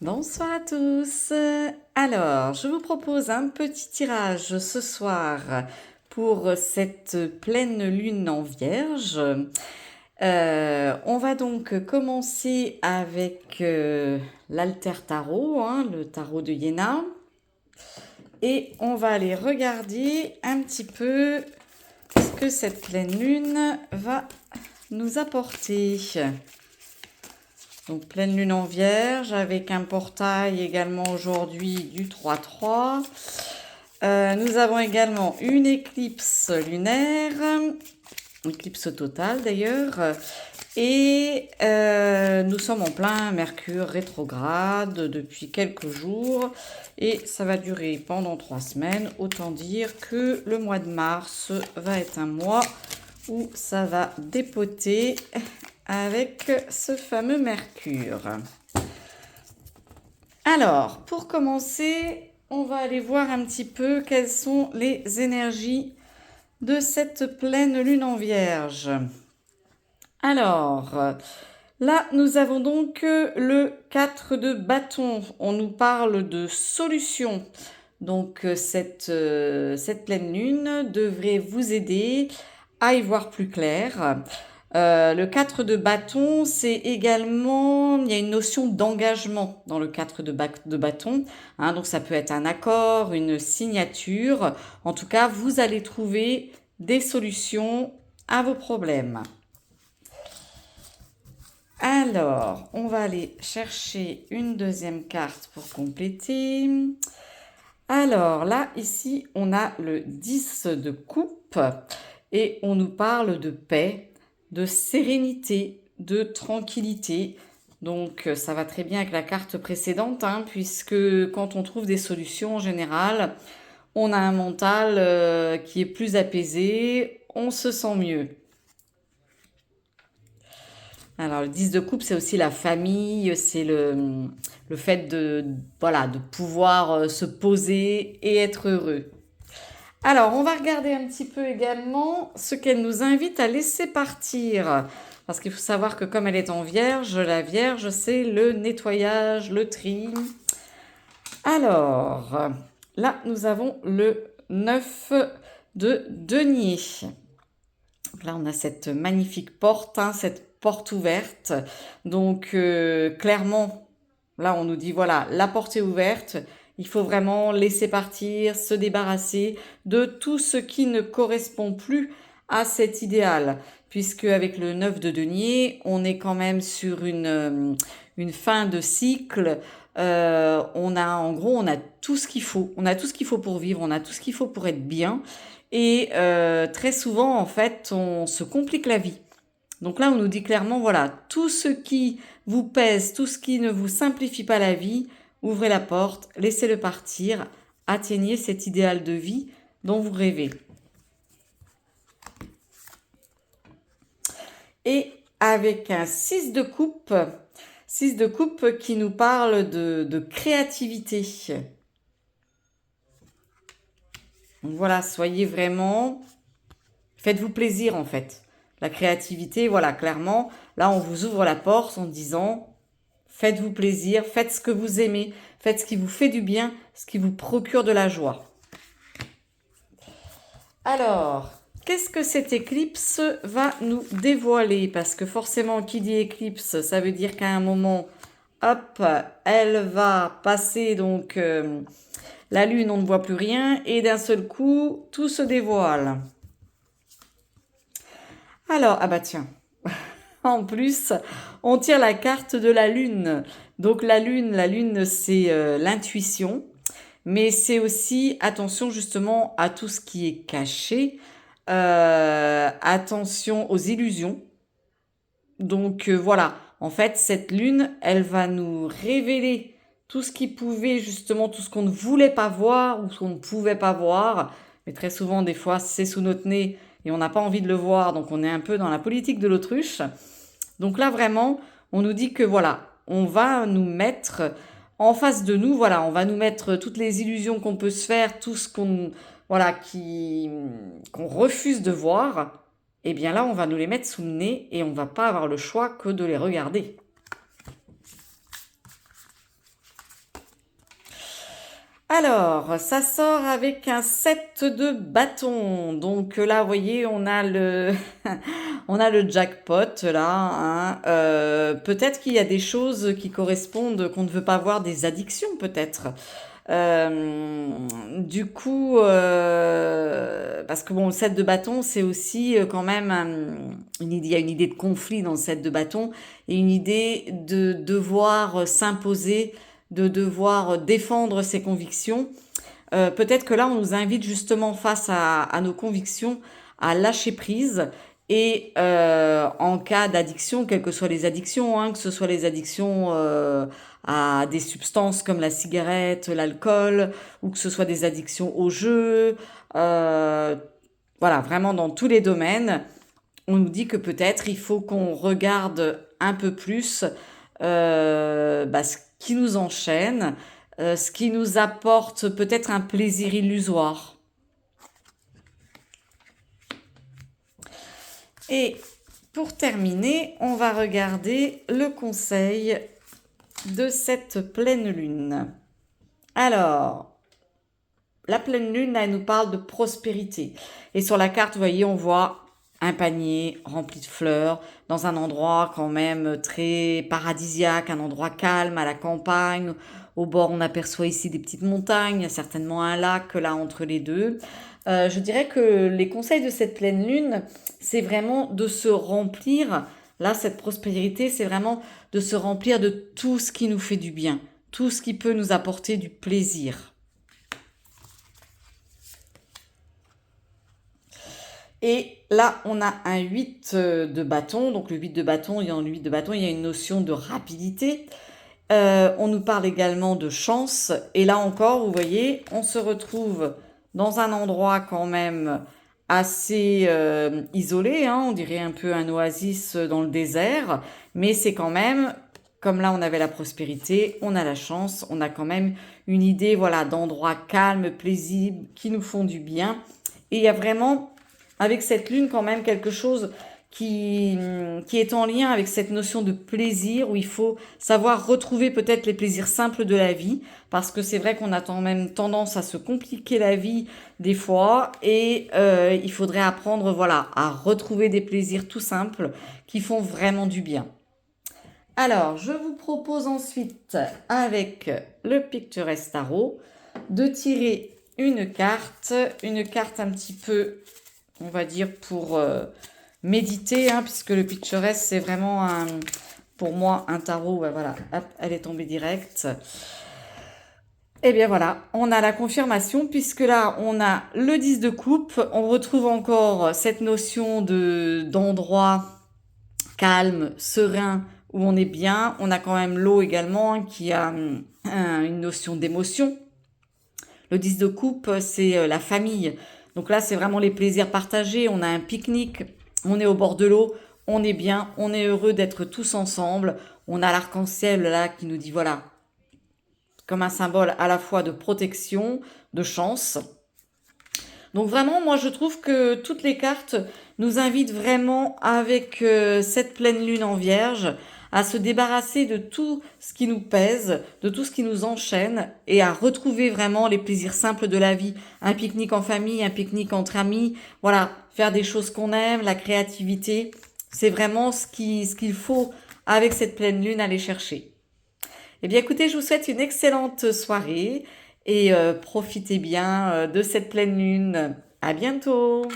Bonsoir à tous. Alors, je vous propose un petit tirage ce soir pour cette pleine lune en Vierge. On va donc commencer avec l'Alter Tarot, le tarot de Iéna. Et on va aller regarder un petit peu ce que cette pleine lune va nous apporter. Donc pleine lune en Vierge avec un portail également aujourd'hui du 3-3. Nous avons également une éclipse lunaire, une éclipse totale d'ailleurs. Et nous sommes en plein Mercure rétrograde depuis quelques jours. Et ça va durer pendant 3 semaines. Autant dire que le mois de mars va être un mois où ça va dépoter avec ce fameux Mercure. Alors, pour commencer, on va aller voir un petit peu quelles sont les énergies de cette pleine lune en Vierge. Alors, là, nous avons donc le 4 de bâton. On nous parle de solution. Donc, cette pleine lune devrait vous aider à y voir plus clair. Le 4 de bâton, c'est également, il y a une notion d'engagement dans le 4 de bâton. Donc ça peut être un accord, une signature. En tout cas, vous allez trouver des solutions à vos problèmes. Alors, on va aller chercher une deuxième carte pour compléter. Alors là, ici, on a le 10 de coupe et on nous parle de paix, de sérénité, de tranquillité. Donc ça va très bien avec la carte précédente, puisque quand on trouve des solutions en général, on a un mental qui est plus apaisé, on se sent mieux. Alors le 10 de coupe, c'est aussi la famille, c'est le fait de pouvoir se poser et être heureux. Alors, on va regarder un petit peu également ce qu'elle nous invite à laisser partir. Parce qu'il faut savoir que comme elle est en Vierge, la Vierge, c'est le nettoyage, le tri. Alors, là, nous avons le 9 de denier. Donc là, on a cette magnifique porte, cette porte ouverte. Donc, clairement, là, on nous dit, voilà, la porte est ouverte. Il faut vraiment laisser partir, se débarrasser de tout ce qui ne correspond plus à cet idéal. Puisque avec le 9 de denier, on est quand même sur une fin de cycle. On a tout ce qu'il faut. On a tout ce qu'il faut pour vivre, on a tout ce qu'il faut pour être bien. Et très souvent, en fait, on se complique la vie. Donc là, on nous dit clairement, voilà, tout ce qui vous pèse, tout ce qui ne vous simplifie pas la vie, ouvrez la porte, laissez-le partir, atteignez cet idéal de vie dont vous rêvez. Et avec un 6 de coupe qui nous parle de créativité. Donc voilà, soyez vraiment, faites-vous plaisir en fait. La créativité, voilà, clairement, là on vous ouvre la porte en disant, faites-vous plaisir, faites ce que vous aimez, faites ce qui vous fait du bien, ce qui vous procure de la joie. Alors, qu'est-ce que cette éclipse va nous dévoiler? Parce que forcément, qui dit éclipse, ça veut dire qu'à un moment, hop, elle va passer, donc la lune, on ne voit plus rien, et d'un seul coup, tout se dévoile. Alors, ah bah tiens, en plus, on tire la carte de la lune. Donc la lune, c'est l'intuition, mais c'est aussi attention justement à tout ce qui est caché, attention aux illusions. Donc voilà, en fait, cette lune, elle va nous révéler tout ce qui pouvait justement, tout ce qu'on ne voulait pas voir ou ce qu'on ne pouvait pas voir. Mais très souvent, des fois, c'est sous notre nez et on n'a pas envie de le voir, donc on est un peu dans la politique de l'autruche. Donc là, vraiment, on nous dit que voilà, on va nous mettre en face de nous, voilà, on va nous mettre toutes les illusions qu'on peut se faire, tout ce qu'on qu'on refuse de voir. Et bien là, on va nous les mettre sous le nez et on va pas avoir le choix que de les regarder. Alors, ça sort avec un 7 de bâton. Donc là, vous voyez, on a le, on a le jackpot là, hein. Peut-être qu'il y a des choses qui correspondent, qu'on ne veut pas voir, des addictions peut-être. Du coup, parce que bon, le 7 de bâton, c'est aussi quand même une idée, il y a une idée de conflit dans le 7 de bâton et une idée de devoir s'imposer, de devoir défendre ses convictions. Peut-être que là, on nous invite justement face à nos convictions à lâcher prise et en cas d'addiction, quelles que soient les addictions, hein, que ce soit les addictions à des substances comme la cigarette, l'alcool, ou que ce soit des addictions au jeu, voilà, vraiment dans tous les domaines, on nous dit que peut-être il faut qu'on regarde un peu plus ce qui nous enchaîne, ce qui nous apporte peut-être un plaisir illusoire. Et pour terminer, on va regarder le conseil de cette pleine lune. Alors, la pleine lune, elle nous parle de prospérité. Et sur la carte, vous voyez, on voit un panier rempli de fleurs dans un endroit quand même très paradisiaque, un endroit calme à la campagne. Au bord, on aperçoit ici des petites montagnes, il y a certainement un lac là entre les deux. Je dirais que les conseils de cette pleine lune, c'est vraiment de se remplir. Là, cette prospérité, c'est vraiment de se remplir de tout ce qui nous fait du bien, tout ce qui peut nous apporter du plaisir. Et là, on a un 8 de bâton. Donc le 8 de bâton, il y a le 8 de bâton, il y a une notion de rapidité. On nous parle également de chance. Et là encore, vous voyez, on se retrouve dans un endroit quand même assez isolé, hein, on dirait un peu un oasis dans le désert, mais c'est quand même, comme là on avait la prospérité, on a la chance, on a quand même une idée, voilà, d'endroits calmes, paisibles, qui nous font du bien. Et il y a vraiment, avec cette lune, quand même quelque chose qui est en lien avec cette notion de plaisir, où il faut savoir retrouver peut-être les plaisirs simples de la vie, parce que c'est vrai qu'on a quand même tendance à se compliquer la vie des fois, et il faudrait apprendre, voilà, à retrouver des plaisirs tout simples qui font vraiment du bien. Alors, je vous propose ensuite, avec le Picturesque Tarot, de tirer une carte un petit peu, on va dire, pour méditer, hein, puisque le Picturesque, c'est vraiment, pour moi, un tarot. Ouais, voilà, hop, elle est tombée directe. Et bien voilà, on a la confirmation, puisque là, on a le 10 de coupe. On retrouve encore cette notion d'endroit calme, serein, où on est bien. On a quand même l'eau également, hein, qui a une notion d'émotion. Le 10 de coupe, c'est la famille. Donc là, c'est vraiment les plaisirs partagés. On a un pique-nique, on est au bord de l'eau, on est bien, on est heureux d'être tous ensemble. On a l'arc-en-ciel là qui nous dit, voilà, comme un symbole à la fois de protection, de chance. Donc vraiment, moi je trouve que toutes les cartes nous invitent vraiment, avec cette pleine lune en Vierge, à se débarrasser de tout ce qui nous pèse, de tout ce qui nous enchaîne, et à retrouver vraiment les plaisirs simples de la vie. Un pique-nique en famille, un pique-nique entre amis, voilà, faire des choses qu'on aime, la créativité, c'est vraiment ce qu'il faut, avec cette pleine lune, aller chercher. Eh bien écoutez, je vous souhaite une excellente soirée et profitez bien de cette pleine lune. À bientôt!